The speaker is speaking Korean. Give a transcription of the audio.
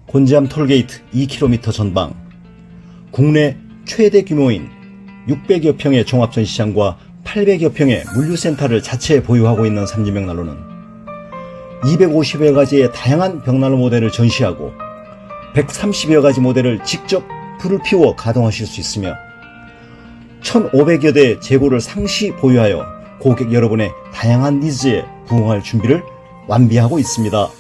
곤지암 톨게이트 2km 전방, 국내 최대 규모인 600여 평의 종합전시장과 800여 평의 물류센터를 자체 보유하고 있는 삼진벽난로는 250여 가지의 다양한 벽난로 모델을 전시하고 130여 가지 모델을 직접 불을 피워 가동하실 수 있으며 1,500여 대 재고를 상시 보유하여 고객 여러분의 다양한 니즈에 부응할 준비를 완비하고 있습니다.